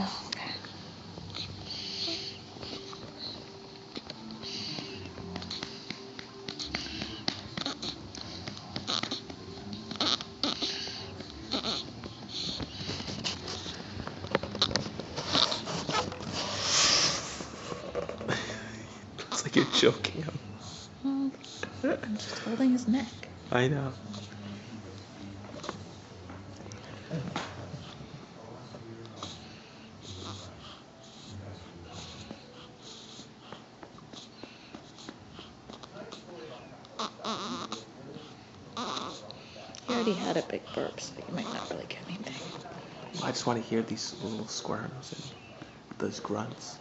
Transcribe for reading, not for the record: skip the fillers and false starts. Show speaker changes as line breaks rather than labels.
Oh, okay.
Looks like you're choking him.
I'm just holding his neck.
I know.
He already had a big burp, so you might not really get anything.
I just want to hear these little squirms and those grunts.